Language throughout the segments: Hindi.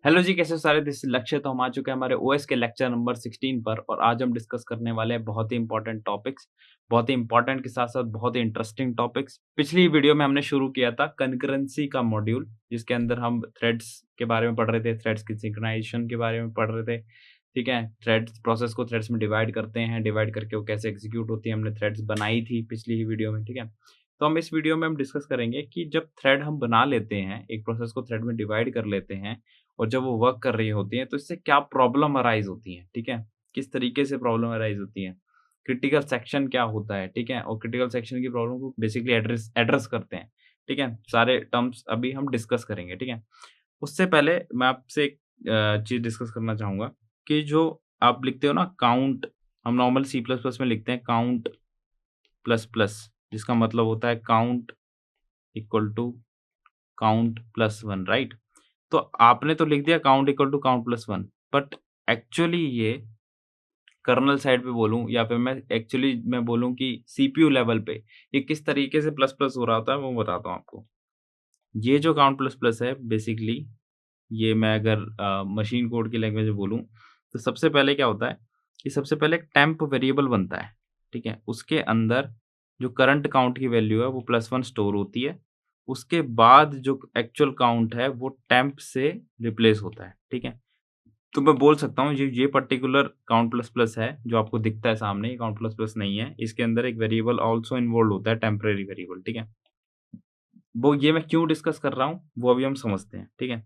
हेलो जी, कैसे हो सारे? दिस इज लक्ष्य। तो हम आ चुके हैं हमारे ओएस के लेक्चर नंबर 16 पर और आज हम डिस्कस करने वाले हैं बहुत ही इंपॉर्टेंट टॉपिक्स। बहुत ही इंपॉर्टेंट के साथ साथ बहुत ही इंटरेस्टिंग टॉपिक्स। पिछली वीडियो में हमने शुरू किया था कंकरेंसी का मॉड्यूल, जिसके अंदर हम थ्रेड्स के बारे में पढ़ रहे थे, थ्रेड्स की सिंक्रोनाइजेशन के बारे में पढ़ रहे थे। ठीक है, थ्रेड्स प्रोसेस को थ्रेड्स में डिवाइड करते हैं, डिवाइड करके वो कैसे एग्जीक्यूट होती है, हमने थ्रेड्स बनाई थी पिछली ही वीडियो में। ठीक है, तो हम इस वीडियो में हम डिस्कस करेंगे कि जब थ्रेड हम बना लेते हैं, एक प्रोसेस को थ्रेड में डिवाइड कर लेते हैं और जब वो वर्क कर रही होती हैं, तो इससे क्या प्रॉब्लम अराइज़ होती है, ठीक है? किस तरीके से प्रॉब्लम अराइज़ होती है? क्रिटिकल सेक्शन क्या होता है, ठीक है? और क्रिटिकल सेक्शन की प्रॉब्लम को बेसिकली एड्रेस एड्रेस करते हैं, ठीक है? सारे टर्म्स अभी हम डिस्कस करेंगे, ठीक है? उससे पहले मैं आपसे एक चीज़ डिस्कस करना चाहूँगा कि जो आप लिखते हो ना काउंट, हम नॉर्मल सी प्लस प्लस में लिखते हैं काउंट प्लस प्लस, जिसका मतलब होता है count equal to count plus 1, right? तो आपने तो लिख दिया count equal to count plus 1, but actually ये कर्नेल साइड पे बोलूँ या फिर मैं बोलूँ कि सीपीयू लेवल पे ये किस तरीके से प्लस प्लस हो रहा होता है, वो बताता हूँ आपको। ये जो काउंट प्लस प्लस है बेसिकली, ये मैं अगर मशीन कोड की लैंग्वेज में बोलूँ, तो सबसे पहले क्या होता है कि सबसे पहले एक टेम्प वेरिएबल बनता है, ठीक है? उसके अंदर जो करंट काउंट की वैल्यू है वो +1 स्टोर होती है। उसके बाद जो एक्चुअल काउंट है वो टेम्प से रिप्लेस होता है, ठीक है? तो मैं बोल सकता हूँ ये पर्टिकुलर काउंट प्लस प्लस है, जो आपको दिखता है सामने, ये काउंट प्लस प्लस नहीं है। इसके अंदर एक वेरिएबल आल्सो इन्वॉल्वड होता है, टेम्परेरी वेरिएबल, ठीक है? वो ये मैं क्यों डिस्कस कर रहा हूँ, वो अभी हम समझते हैं, ठीक है?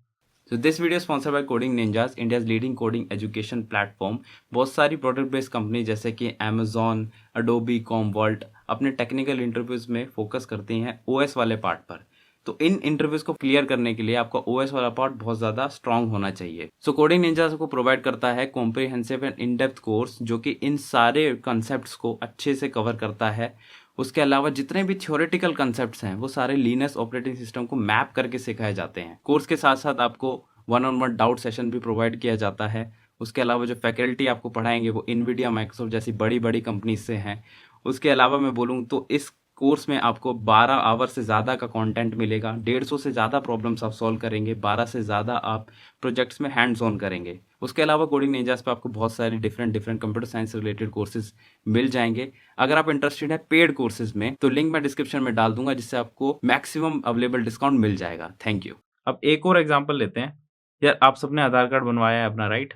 तो this video sponsored by coding ninjas, India's leading coding education platform. बहुत सारी प्रोडक्ट बेस्ड कंपनी जैसे कि अमेजॉन, अडोबी, कॉमवर्ल्ट अपने टेक्निकल इंटरव्यूज में फोकस करती हैं ओएस वाले पार्ट पर। तो इन इंटरव्यूज को क्लियर करने के लिए आपका ओएस वाला पार्ट बहुत ज़्यादा स्ट्रांग होना चाहिए। सो कोडिंग निंजास को प्रोवाइड करता है comprehensive and in depth course, जो कि इन सारे कंसेप्ट को अच्छे से कवर करता है। उसके अलावा जितने भी थ्योरेटिकल कंसेप्ट्स हैं वो सारे लिनक्स ऑपरेटिंग सिस्टम को मैप करके सिखाए जाते हैं। कोर्स के साथ साथ आपको one on one doubt session भी प्रोवाइड किया जाता है। उसके अलावा जो फैकल्टी आपको पढ़ाएंगे वो इनविडिया, माइक्रोसॉफ्ट जैसी बड़ी बड़ी कंपनीज से हैं। उसके अलावा मैं बोलूँ तो इस कोर्स में आपको 12 आवर से ज़्यादा का कंटेंट मिलेगा, 150 से ज़्यादा प्रॉब्लम्स आप सॉल्व करेंगे, 12 से ज़्यादा आप प्रोजेक्ट्स में हैंड्स ऑन करेंगे। उसके अलावा कोडिंग निंजास पे आपको बहुत सारे different different computer science related courses मिल जाएंगे। अगर आप इंटरेस्टेड है पेड कोर्सेज में तो लिंक मैं डिस्क्रिप्शन में डाल दूंगा, जिससे आपको मैक्सिमम अवेलेबल डिस्काउंट मिल जाएगा। Thank you. अब एक और एग्जांपल लेते हैं। यार आप सबने आधार कार्ड बनवाया है अपना, राइट?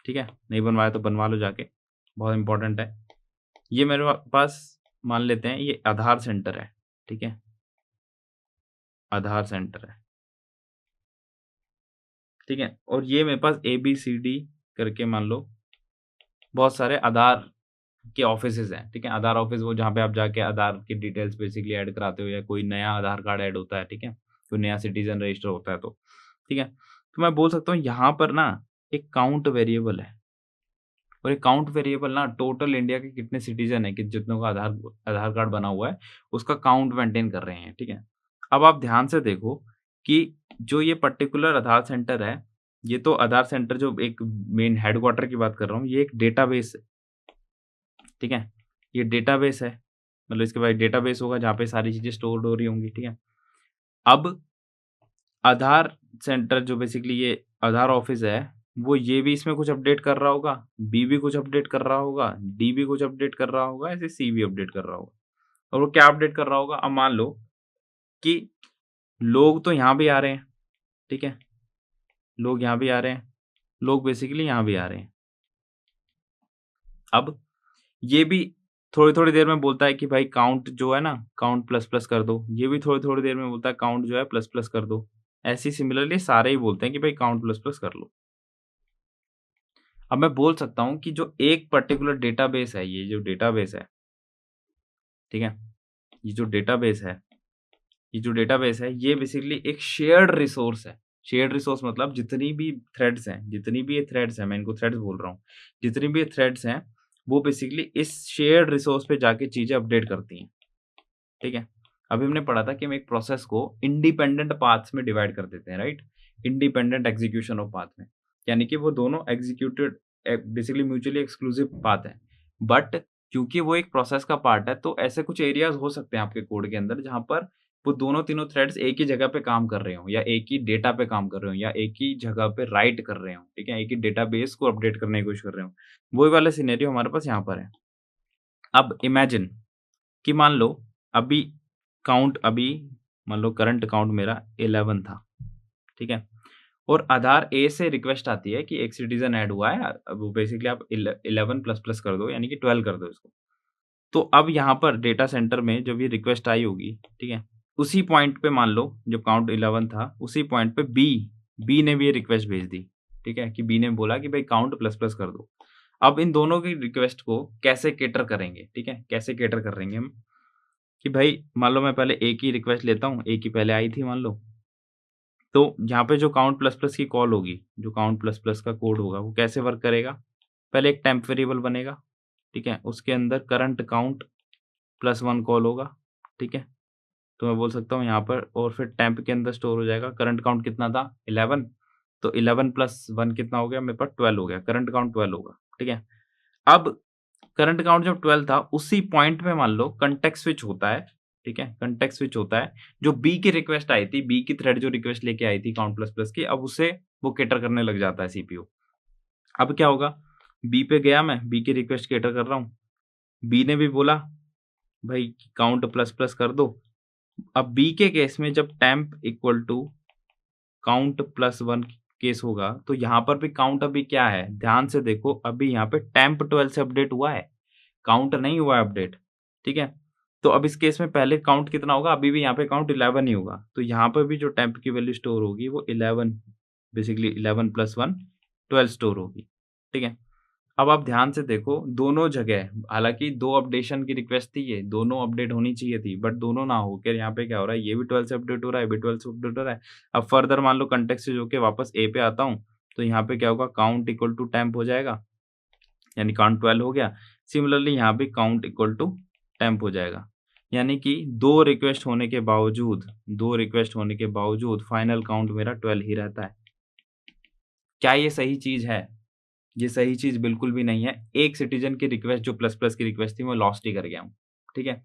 ठीक है, नहीं बनवाया तो बनवा लो जाके, बहुत इंपॉर्टेंट है। ये मेरे पास मान लेते हैं ये आधार सेंटर है, ठीक है? आधार सेंटर है, ठीक है? और ये मेरे पास ABCD करके मान लो बहुत सारे आधार के ऑफिसेज हैं, ठीक है? आधार ऑफिस वो जहाँ पे आप जाके आधार की डिटेल्स बेसिकली ऐड कराते हो या कोई नया आधार कार्ड ऐड होता है, ठीक है? कोई नया सिटीजन रजिस्टर होता है तो, ठीक है? तो मैं बोल सकता हूँ यहाँ पर ना एक काउंट वेरिएबल है और ये काउंट वेरिएबल ना टोटल इंडिया के कितने सिटीजन है कि जितनों का आधार आधार कार्ड बना हुआ है उसका काउंट मेंटेन कर रहे हैं, ठीक है? अब आप ध्यान से देखो कि जो ये पर्टिकुलर आधार सेंटर है, ये तो आधार सेंटर जो एक मेन हेडक्वार्टर की बात कर रहा हूँ, ये एक डेटाबेस है, ठीक है? ये डेटाबेस है, मतलब इसके बाद डेटाबेस होगा जहाँ पे सारी चीज़ें स्टोर्ड हो रही होंगी, ठीक है? अब आधार सेंटर जो बेसिकली ये आधार ऑफिस है, वो ये भी इसमें कुछ अपडेट कर रहा होगा, बी भी कुछ अपडेट कर रहा होगा, डी भी कुछ अपडेट कर रहा होगा, ऐसे सी भी अपडेट कर रहा होगा। और वो क्या अपडेट कर रहा होगा? अब मान लो कि लोग तो यहाँ भी आ रहे हैं, ठीक है? लोग यहाँ भी आ रहे हैं, लोग बेसिकली यहाँ भी आ रहे हैं। अब ये भी थोड़ी-थोड़ी देर में बोलता है कि भाई काउंट जो है ना, काउंट प्लस प्लस कर दो। ये भी थोड़ी-थोड़ी देर में बोलता है काउंट जो है प्लस प्लस कर दो। ऐसे ही सिमिलरली सारे ही बोलते हैं कि भाई काउंट प्लस प्लस कर लो। अब मैं बोल सकता हूँ कि जो एक पर्टिकुलर डेटाबेस है, ये जो डेटाबेस है, ठीक है? ये जो डेटाबेस है, ये बेसिकली एक शेयर्ड रिसोर्स है। शेयर्ड रिसोर्स मतलब जितनी भी ये थ्रेड्स हैं, मैं इनको थ्रेड्स बोल रहा हूँ। जितनी भी ये थ्रेड्स हैं, वो बेसिकली इस शेयर्ड रिसोर्स पे जाके चीज़ें अपडेट करती हैं, ठीक है? अभी हमने पढ़ा था कि हम एक प्रोसेस को इंडिपेंडेंट पाथ्स में डिवाइड कर देते हैं, right? Independent execution of path में। यानी कि वो दोनों executed basically mutually exclusive path है। बट क्योंकि वो एक प्रोसेस का पार्ट है, तो ऐसे कुछ एरियाज़ हो सकते हैं आपके कोड के अंदर जहाँ पर वो दोनों तीनों थ्रेड्स एक ही जगह पे काम कर रहे हों या एक ही डेटा पे काम कर रहे हों या एक ही जगह पे राइट कर रहे हों, ठीक है? एक ही डेटाबेस को अपडेट करने की कोशिश कर रहे हों। वही वाला सिनेरियो हमारे पास यहाँ पर है। अब इमेजिन कि मान लो अभी अभी मान लो करंट काउंट मेरा 11 था, ठीक है? और आधार ए से रिक्वेस्ट आती है कि एक सिटीज़न ऐड हुआ है। अब बेसिकली आप 11 प्लस कर दो यानी कि 12 कर दो इसको। तो अब यहाँ पर डेटा सेंटर में जब ये रिक्वेस्ट आई होगी, ठीक है? उसी पॉइंट पे मान लो जब काउंट 11 था, उसी पॉइंट पे बी ने भी ये रिक्वेस्ट भेज दी, ठीक है? कि बी ने बोला कि भाई काउंट प्लस कर दो। अब इन दोनों की रिक्वेस्ट को कैसे कैटर करेंगे, ठीक है? कैसे कैटर करेंगे हम कि भाई मान लो मैं पहले ए की रिक्वेस्ट लेता हूँ, ए की पहले आई थी मान लो। तो यहाँ पे जो काउंट प्लस की कॉल होगी, जो काउंट प्लस का कोड होगा, वो कैसे वर्क करेगा? पहले एक टेम्प वेरिएबल बनेगा, ठीक है? उसके अंदर करंट काउंट +1 कॉल होगा, ठीक है? तो मैं बोल सकता हूँ यहाँ पर और फिर टेम्प के अंदर स्टोर हो जाएगा। करंट काउंट कितना था? 11 तो 11 + 1 कितना हो गया? मेरे पास 12 हो गया। करंट काउंट 12 होगा, ठीक है? अब करंट काउंट जब 12 था, उसी पॉइंट पे मान लो कॉन्टेक्स्ट स्विच होता है, ठीक है? कॉन्टेक्स्ट स्विच होता है। जो बी की रिक्वेस्ट आई थी, बी की थ्रेड जो रिक्वेस्ट लेके आई थी काउंट प्लस की, अब उसे वो कैटर करने लग जाता है सीपीयू। अब क्या होगा? बी पे गया मैं, बी की रिक्वेस्ट कैटर कर रहा हूँ। बी ने भी बोला, भाई काउंट प्लस कर दो। अब बी के केस में जब temp equal to count +1 case होगा, तो यहाँ पर भी काउंट अभी क्या है? ध्यान से देखो, अभी यहाँ पे टेम्प 12 से अपडेट हुआ है, काउंट नहीं हुआ है अपडेट, ठीक है? तो अब इस केस में पहले काउंट कितना होगा? अभी भी यहाँ पे काउंट 11 ही होगा। तो यहाँ पर भी जो टेम्प की वैल्यू स्टोर होगी वो 11 बेसिकली 11 + 1 12 स्टोर होगी, ठीक है? अब आप ध्यान से देखो दोनों जगह हालाँकि 2 अपडेशन की रिक्वेस्ट थी ये, दोनों अपडेट होनी चाहिए थी, बट दोनों ना होकर यहाँ पे क्या हो रहा है, ये भी 12 से अपडेट हो रहा है, ये भी 12 से अपडेट हो रहा है। अब फर्दर मान लो कॉन्टेक्स्ट स्विच होके वापस ए पे आता हूँ, तो यहाँ पे क्या होगा काउंट इक्वल टू टेम्प हो जाएगा, यानी काउंट 12 हो गया। सिमिलरली यहाँ भी काउंट इक्वल टू टेम्प हो जाएगा। यानी कि 2 रिक्वेस्ट होने के बावजूद फाइनल काउंट मेरा 12 ही रहता है। क्या ये सही चीज़ है? ये सही चीज़ बिल्कुल भी नहीं है। एक सिटीज़न की रिक्वेस्ट जो प्लस की रिक्वेस्ट थी, मैं लॉस्ट ही कर गया हूँ, ठीक है?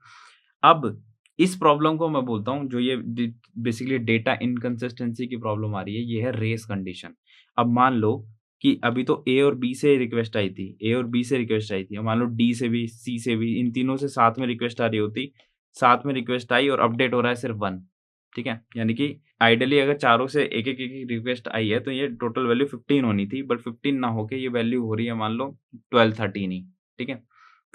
अब इस प्रॉब्लम को मैं बोलता हूँ जो ये बेसिकली डेटा इनकंसिस्टेंसी की प्रॉब्लम आ रही है, ये है रेस कंडीशन। अब मान लो कि अभी तो ए और बी से रिक्वेस्ट आई थी, ए और बी से रिक्वेस्ट आई थी। अब मान लो डी से भी, सी से भी, इन तीनों से साथ में रिक्वेस्ट आ रही होती, साथ में रिक्वेस्ट आई और अपडेट हो रहा है सिर्फ 1, ठीक है? यानी कि आइडियली अगर चारों से एक-एक रिक्वेस्ट आई है, तो ये टोटल वैल्यू 15 होनी थी, बट 15 ना होके ये वैल्यू हो रही है मान लो 12-13 ही, ठीक है?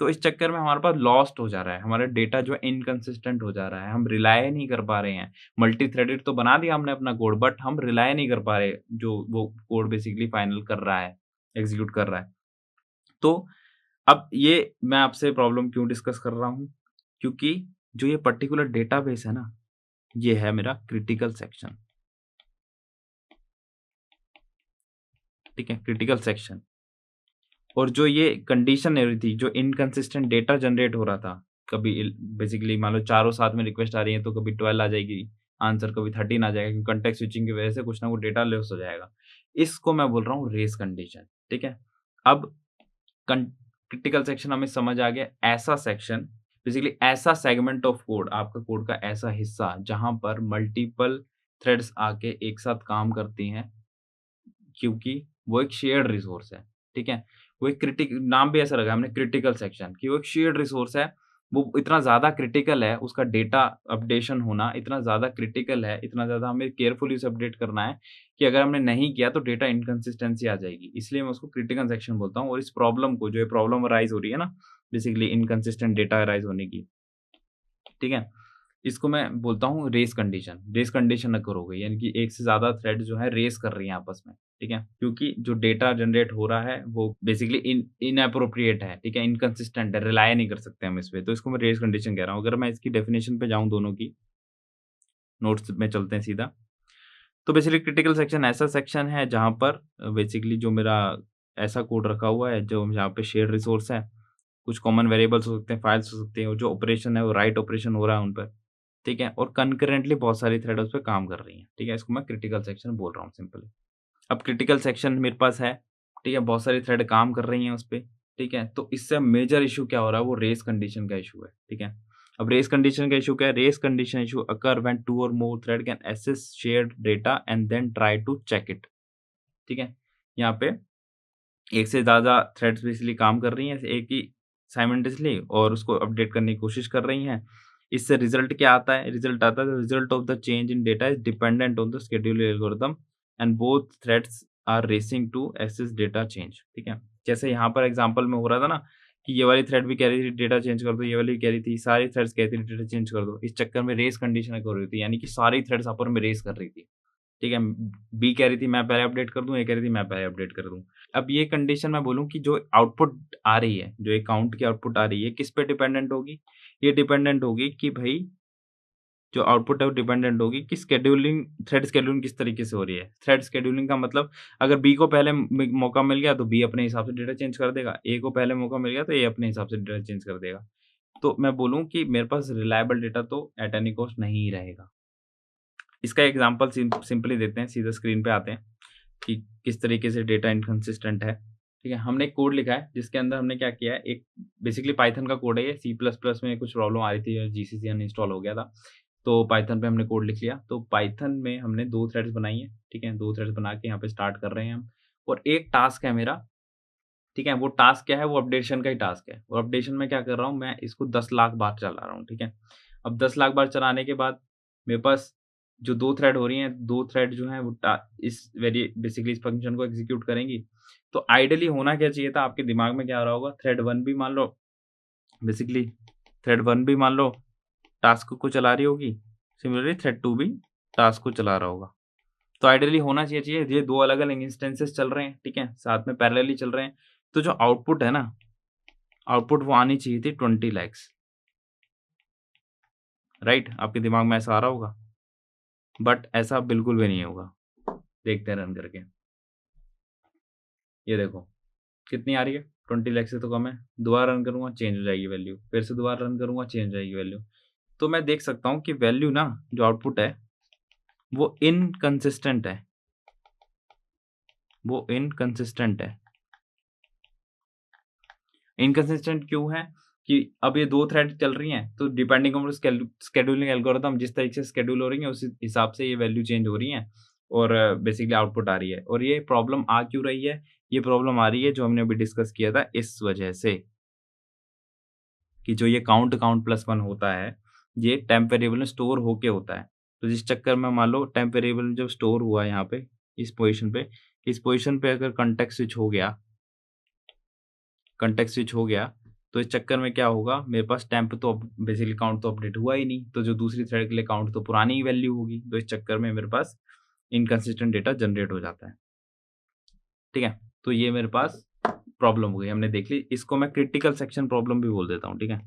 तो इस चक्कर में हमारे पास लॉस्ट हो जा रहा है, हमारा डेटा जो है इनकंसिस्टेंट हो जा रहा है, हम रिलाय नहीं कर पा रहे हैं। मल्टी थ्रेडेड तो बना दिया हमने अपना कोड, बट हम रिलाय नहीं कर पा रहे, जो वो कोड बेसिकली फाइनल कर रहा है, एग्ज़ीक्यूट कर रहा है। तो अब ये मैं आपसे प्रॉब्लम क्यों डिस्कस कर रहा हूँ? क्योंकि जो ये पर्टिकुलर डेटाबेस है ना, ये है मेरा क्रिटिकल सेक्शन, ठीक है? Critical section. और जो ये कंडीशन हो रही थी, जो इनकंसिस्टेंट डेटा जनरेट हो रहा था, कभी बेसिकली मान लो चारों साथ में रिक्वेस्ट आ रही है, तो कभी 12 आ जाएगी आंसर, कभी 13 आ जाएगा, क्योंकि कॉन्टेक्स्ट स्विचिंग की वजह से कुछ ना कुछ डेटा लॉस हो जाएगा। इसको मैं बोल रहा हूँ रेस कंडीशन, ठीक है? अब क्रिटिकल सेक्शन हमें समझ आ गया। ऐसा सेक्शन बेसिकली ऐसा सेगमेंट ऑफ कोड, आपका कोड का ऐसा हिस्सा जहां पर मल्टीपल थ्रेड्स आके एक साथ काम करती हैं, क्योंकि वो एक शेयर्ड रिसोर्स है, ठीक है? वो एक नाम भी ऐसा रखा है हमने क्रिटिकल सेक्शन कि वो एक शेयर्ड रिसोर्स है। वो इतना ज़्यादा क्रिटिकल है, उसका डेटा अपडेशन होना इतना ज़्यादा क्रिटिकल है, इतना ज़्यादा हमें केयरफुली उसे अपडेट करना है कि अगर हमने नहीं किया तो डेटा इनकंसिस्टेंसी आ जाएगी। इसलिए मैं उसको क्रिटिकल सेक्शन बोलता हूँ और इस प्रॉब्लम को जो ये प्रॉब्लम अराइज़ हो रही है ना, बेसिकली इनकंसिस्टेंट डेटा अराइज़ होने की, ठीक है? इसको मैं बोलता हूँ रेस कंडीशन। रेस कंडीशन अगर हो गई यानी कि एक से ज़्यादा थ्रेड जो है रेस कर रही हैं आपस में, ठीक है? क्योंकि जो डेटा जनरेट हो रहा है वो बेसिकली इनएप्रोप्रिएट है, ठीक है? इनकंसिस्टेंट है, रिलाय नहीं कर सकते हम इस पे, तो इसको मैं रेस कंडीशन कह रहा हूँ। अगर मैं इसकी डेफिनिशन पे जाऊँ दोनों की, नोट्स में चलते हैं सीधा। तो बेसिकली क्रिटिकल सेक्शन ऐसा सेक्शन है जहाँ पर बेसिकली जो मेरा ऐसा कोड रखा हुआ है जो जहाँ पे शेयर्ड रिसोर्स है, कुछ कॉमन वेरिएबल्स हो सकते हैं, फाइल्स हो सकती हैं, और जो ऑपरेशन है वो राइट ऑपरेशन हो रहा है उन पर। ठीक है? और कंकरेंटली बहुत सारी थ्रेड उस पे काम कर रही हैं, ठीक है? इसको मैं क्रिटिकल सेक्शन बोल रहा हूँ सिंपली। अब क्रिटिकल सेक्शन मेरे पास है, ठीक है? बहुत सारी थ्रेड काम कर रही हैं उस पे, ठीक है? तो इससे मेजर इश्यू क्या हो रहा है, वो रेस कंडीशन का इश्यू है, ठीक है? अब रेस कंडीशन का इशू क्या है? Race condition issue occur when 2 और more thread can access shared data and then try to check it. ठीक है? यहाँ पे एक से ज़्यादा थ्रेड्स बेसिकली काम कर रही हैं एक ही साइमल्टेनियसली और उसको अपडेट करने की कोशिश कर रही हैं। इससे रिजल्ट क्या आता है? रिजल्ट आता है the result of the change in data is dependent on the schedule algorithm and both threads are racing to access data change. ठीक है? जैसे यहाँ पर एग्जांपल में हो रहा था ना कि ये वाली थ्रेड भी कह रही थी डेटा चेंज कर दो, ये वाली भी कह रही थी, सारी थ्रेड्स कह रही थी डेटा चेंज कर दो। इस चक्कर में रेस कंडीशन हो रही थी, यानी कि सारी थ्रेड्स आपस में रेस कर रही थी। ठीक है? बी कह रही थी मैं पहले अपडेट कर दूँ, ए कह रही थी मैं पहले अपडेट कर दूँ। अब ये कंडीशन मैं बोलूँ कि जो आउटपुट आ रही है, जो एक काउंट की आउटपुट आ रही है, किस पे डिपेंडेंट होगी? ये डिपेंडेंट होगी कि भई जो आउटपुट है वो डिपेंडेंट होगी कि थ्रेड शेड्यूलिंग किस तरीके से हो रही है। थ्रेड शेड्यूलिंग का मतलब अगर बी को पहले मौका मिल गया तो बी अपने हिसाब से डेटा चेंज कर देगा, ए को पहले मौका मिल गया तो ए अपने हिसाब से डेटा चेंज कर देगा। तो मैं बोलूँ कि मेरे पास रिलायबल डेटा तो एट एनी कॉस्ट नहीं रहेगा। इसका एग्जांपल सिंपली देते हैं, सीधा स्क्रीन पे आते हैं कि किस तरीके से डेटा इनकंसिस्टेंट है। ठीक है? हमने एक कोड लिखा है जिसके अंदर हमने क्या किया है, एक बेसिकली पाइथन का कोड है ये, सी प्लस प्लस में कुछ प्रॉब्लम आ रही थी और जीसीसी अनइंस्टॉल हो गया था। तो पाइथन पे हमने कोड लिख लिया। तो पाइथन में हमने 2 थ्रेड्स बनाई हैं। ठीक है? 2 थ्रेड्स बना के यहाँ पे स्टार्ट कर रहे हैं हम और एक टास्क है मेरा। ठीक है? वो टास्क क्या है? वो अपडेशन का ही टास्क है और अपडेशन में क्या कर रहा हूँ, मैं इसको 10 लाख बार चला रहा हूँ। ठीक है? अब 10 लाख बार चलाने के बाद मेरे पास जो 2 थ्रेड हो रही हैं, 2 थ्रेड जो हैं वो इस बेसिकली इस फंक्शन को एग्ज़ीक्यूट करेंगी। तो आइडियली होना क्या चाहिए था? आपके दिमाग में क्या आ रहा होगा? थ्रेड 1 भी मान लो बेसिकली थ्रेड 1 भी मान लो टास्क को चला रही होगी। सिमिलरली थ्रेड 2 भी टास्क को चला रहा होगा। तो आइडियली होना चाहिए ये 2 अलग-अलग इंस्टेंसेस चल रहे हैं, ठीक है? साथ में पैरेलली चल रहे हैं। तो जो आउटपुट है ना, आउटपुट वो आनी चाहिए थी 20 लैक्स, राइट? आपके दिमाग में ऐसा आ रहा होगा, बट ऐसा बिल्कुल भी नहीं होगा। देखते हैं रन करके। ये देखो, कितनी आ रही है? 20 लाख से तो कम है। दोबारा रन करूँगा, चेंज हो जाएगी वैल्यू। फिर से दोबारा रन करूँगा, चेंज हो जाएगी वैल्यू। तो मैं देख सकता हूँ कि वैल्यू ना, जो आउटपुट है, वो इनकंसिस्टेंट है। वो इनकंसिस्टेंट है। इनकंसिस्टेंट क्यों है? कि अब ये 2 थ्रेड चल रही हैं, तो डिपेंडिंग ऑन शेड्यूलिंग एल्गोरिथम जिस तरीके से शेड्यूल हो रही है, उसी हिसाब से ये वैल्यू चेंज हो रही हैं और बेसिकली आउटपुट आ रही है। और ये प्रॉब्लम आ क्यों रही है? ये प्रॉब्लम आ रही है जो हमने अभी डिस्कस किया था इस वजह से, कि जो ये काउंट प्लस 1 होता है, ये टेम्प वेरिएबल में स्टोर होके होता है। तो जिस चक्कर में मान लो टेम्प वेरिएबल में जब स्टोर हुआ यहाँ पे, इस पोज़ीशन पे अगर कॉन्टेक्स्ट स्विच हो गया, तो इस चक्कर में क्या होगा, मेरे पास टेम्प तो बेसिकली काउंट तो अपडेट हुआ ही नहीं, तो जो दूसरी थ्रेड के लिए काउंट तो पुरानी ही वैल्यू होगी। तो इस चक्कर में मेरे पास इनकंसिस्टेंट डेटा जनरेट हो जाता है। ठीक है? तो ये मेरे पास प्रॉब्लम हो गई, हमने देख ली। इसको मैं क्रिटिकल सेक्शन प्रॉब्लम भी बोल देता हूँ। ठीक है?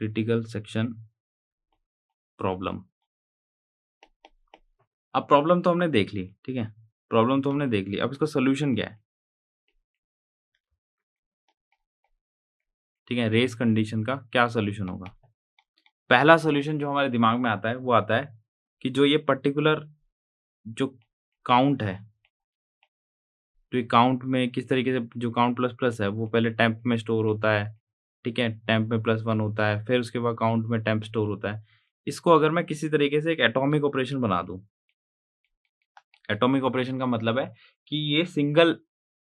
Critical section problem. अब प्रॉब्लम तो हमने देख ली, ठीक है? प्रॉब्लम तो हमने देख ली, अब इसका सॉल्यूशन क्या है? ठीक है? रेस कंडीशन का क्या सॉल्यूशन होगा? पहला सॉल्यूशन जो हमारे दिमाग में आता है, वो आता है कि जो ये पर्टिकुलर जो काउंट है, तो ये काउंट में किस तरीके से जो काउंट प्लस प्लस है, वो पहले टेम्प में स्टोर होता है, ठीक है? टेम्प में प्लस 1 होता है, फिर उसके बाद काउंट में टेम्प स्टोर होता है। इसको अगर मैं किसी तरीके से एक एटॉमिक ऑपरेशन बना दूँ, एटॉमिक ऑपरेशन का मतलब है कि ये सिंगल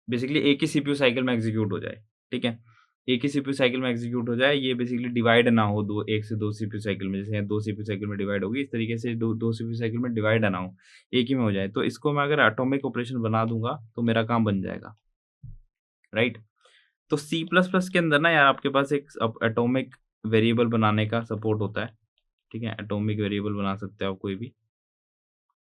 बेसिकली एक ही सीपीयू साइकिल में एग्ज़ीक्यूट हो जाए, ठीक है? एक ही सीपीयू साइकिल में एग्ज़ीक्यूट हो जाए, ये बेसिकली डिवाइड ना हो 1 से 2 सीपीयू साइकिल में, जैसे 2 सीपीयू साइकिल में डिवाइड होगी, इस तरीके से 2 सीपीयू साइकिल में डिवाइड ना हो, एक ही में हो जाए। तो इसको मैं अगर एटॉमिक ऑपरेशन बना दूँगा, तो मेरा काम बन जाएगा, राइट? तो सी प्लस प्लस के अंदर ना यार आपके पास एक एटॉमिक वेरिएबल बनाने का सपोर्ट होता है, ठीक है? एटॉमिक वेरिएबल बना सकते हो आप कोई भी।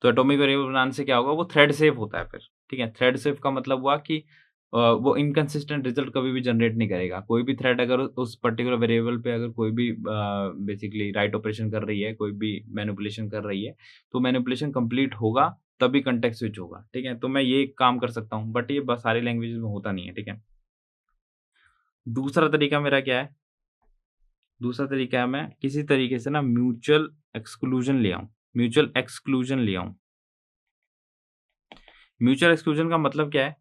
तो एटॉमिक वेरिएबल बनाने से क्या होगा, वो थ्रेड सेफ होता है फिर, ठीक है? थ्रेड सेफ का मतलब हुआ कि वो इनकंसिस्टेंट रिजल्ट कभी भी जनरेट नहीं करेगा। कोई भी थ्रेड अगर उस पर्टिकुलर वेरिएबल पे अगर कोई भी बेसिकली राइट ऑपरेशन कर रही है, कोई भी मैनिपुलेशन कर रही है, तो मैनिपुलेशन कंप्लीट होगा, तभी कॉन्टेक्स्ट स्विच होगा, ठीक है? तो मैं ये काम कर सकता हूँ, बट ये बस सारी लैंग्वेजेज़ में होता नहीं है, ठीक है? दूसरा तरीका मेरा क्या है? दूसरा तरीका है मैं किसी तरीके से ना म्यूचुअल एक्सक्लूजन ले आऊँ। म्यूचुअल एक्सक्लूजन का मतलब क्या है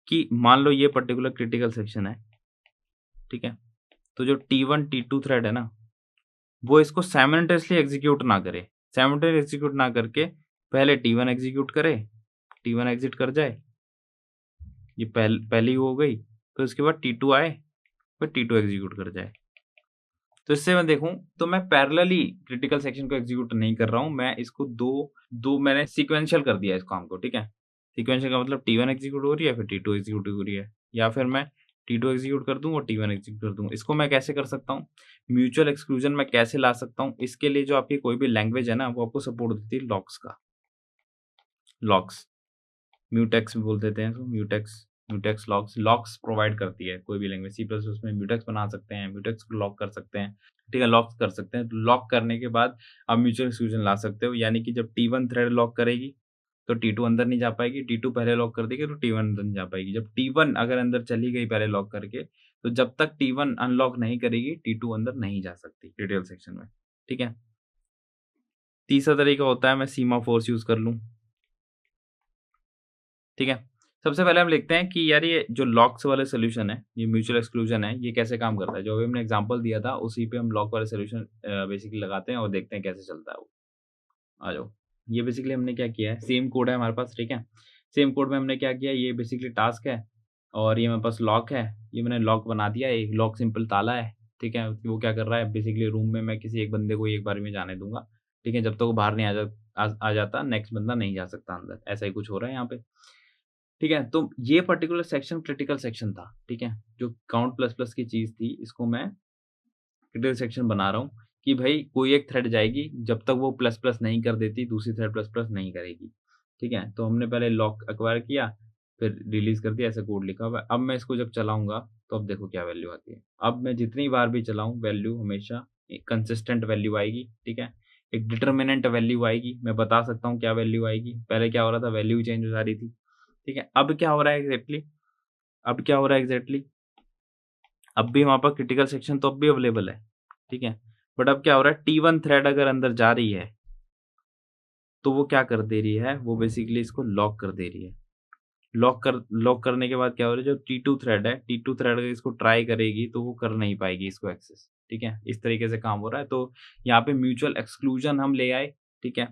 कि मान लो ये पर्टिकुलर क्रिटिकल सेक्शन है, ठीक है? तो जो T1 T2 थ्रेड है ना, वो इसको साइमल्टेनियसली एग्जीक्यूट ना करे। साइमल्टेनियसली एग्जीक्यूट ना करके पहले T1 एग्जीक्यूट करे, T1 एग्जिट कर जाए, ये पहली हो गई, फिर उसके बाद T2 आए, फिर T2 एग्जीक्यूट कर जाए। तो इससे मैं देखूं तो मैं पैरेलली क्रिटिकल सेक्शन को एग्जीक्यूट नहीं कर रहा हूं, मैं इसको दो मैंने सीक्वेंशियल कर दिया इस काम को, ठीक है। सीक्वेंशियल का मतलब T1 एग्जीक्यूट हो रही है, फिर T2 एग्जीक्यूट हो रही है, या फिर मैं T2 एग्जीक्यूट कर दूं और T1 एग्जीक्यूट कर दूं। इसको मैं कैसे कर सकता हूं, म्यूचुअल एक्सक्लूजन मैं कैसे ला सकता हूं, इसके लिए जो आपकी कोई भी लैंग्वेज है ना, वो आपको सपोर्ट देती है लॉक्स का। लॉक्स, म्यूटेक्स भी बोल देते हैं इसको, म्यूटेक्स लॉक्स प्रोवाइड करती है कोई भी लैंग्वेज। सी प्लस उसमें म्यूटेक्स बना सकते हैं, म्यूटेक्स को लॉक कर सकते हैं, ठीक है, लॉक कर सकते हैं। लॉक करने के बाद आप म्यूचुअल एक्सक्लूजन ला सकते हो, यानी कि जब T1 थ्रेड लॉक करेगी तो T2 अंदर नहीं जा पाएगी, T2 पहले लॉक कर देगी तो T1 अंदर नहीं जा पाएगी। जब T1 अगर अंदर चली गई पहले लॉक करके, तो जब तक T1 अनलॉक नहीं करेगी T2 अंदर नहीं जा सकती क्रिटिकल सेक्शन में, ठीक है। तीसरा तरीका होता है मैं सीमा फोर्स यूज कर लूं, ठीक है। सबसे पहले हम लिखते हैं कि यार ये जो लॉक्स वाले सोल्यूशन है, ये म्यूचुअल एक्सक्लूजन है, ये कैसे काम करता है। जो अभी हमने एग्जांपल दिया था उसी पे हम लॉक वाले सोल्यूशन बेसिकली लगाते हैं और देखते हैं कैसे चलता है वो। आ जाओ, ये बेसिकली हमने क्या किया है, सेम कोड है हमारे पास, ठीक है। सेम कोड में हमने क्या किया, ये बेसिकली टास्क है और ये मेरे पास लॉक है, ये मैंने लॉक बना दिया, एक लॉक सिंपल ताला है, ठीक है। वो क्या कर रहा है, बेसिकली रूम में मैं किसी एक बंदे को एक बार में जाने दूंगा, ठीक है, जब तक वो बाहर नहीं आ जाता नेक्स्ट बंदा नहीं जा सकता अंदर, ऐसा ही कुछ हो रहा है यहाँ पे, ठीक है। तो ये पर्टिकुलर सेक्शन क्रिटिकल सेक्शन था, ठीक है। जो काउंट प्लस प्लस की चीज़ थी, इसको मैं क्रिटिकल सेक्शन बना रहा हूँ कि भाई कोई एक थ्रेड जाएगी, जब तक वो प्लस प्लस नहीं कर देती दूसरी थ्रेड प्लस प्लस नहीं करेगी, ठीक है। तो हमने पहले लॉक एक्वायर किया, फिर रिलीज़ कर दिया, ऐसा कोड लिखा हुआ है। अब मैं इसको जब चलाऊँगा तो अब देखो क्या वैल्यू आती है। अब मैं जितनी बार भी चलाऊँ वैल्यू हमेशा एक कंसिस्टेंट वैल्यू आएगी, ठीक है। एक डिटर्मिनेंट वैल्यू आएगी, मैं बता सकता हूँ क्या वैल्यू आएगी। पहले क्या हो रहा था, वैल्यू चेंज हो जा रही थी, ठीक है। अब क्या हो रहा है एग्जैक्टली, अब क्या हो रहा है एग्जैक्टली, अब भी वहां पर क्रिटिकल सेक्शन तो अब भी अवेलेबल है, ठीक है। बट अब क्या हो रहा है, T1 थ्रेड अगर अंदर जा रही है तो वो क्या कर दे रही है, वो बेसिकली इसको लॉक कर दे रही है। लॉक करने के बाद क्या हो रहा है, जो T2 थ्रेड है, T2 थ्रेड अगर इसको ट्राई करेगी तो वो कर नहीं पाएगी इसको एक्सेस, ठीक है। इस तरीके से काम हो रहा है। तो यहाँ पे म्यूचुअल एक्सक्लूजन हम ले आए, ठीक है।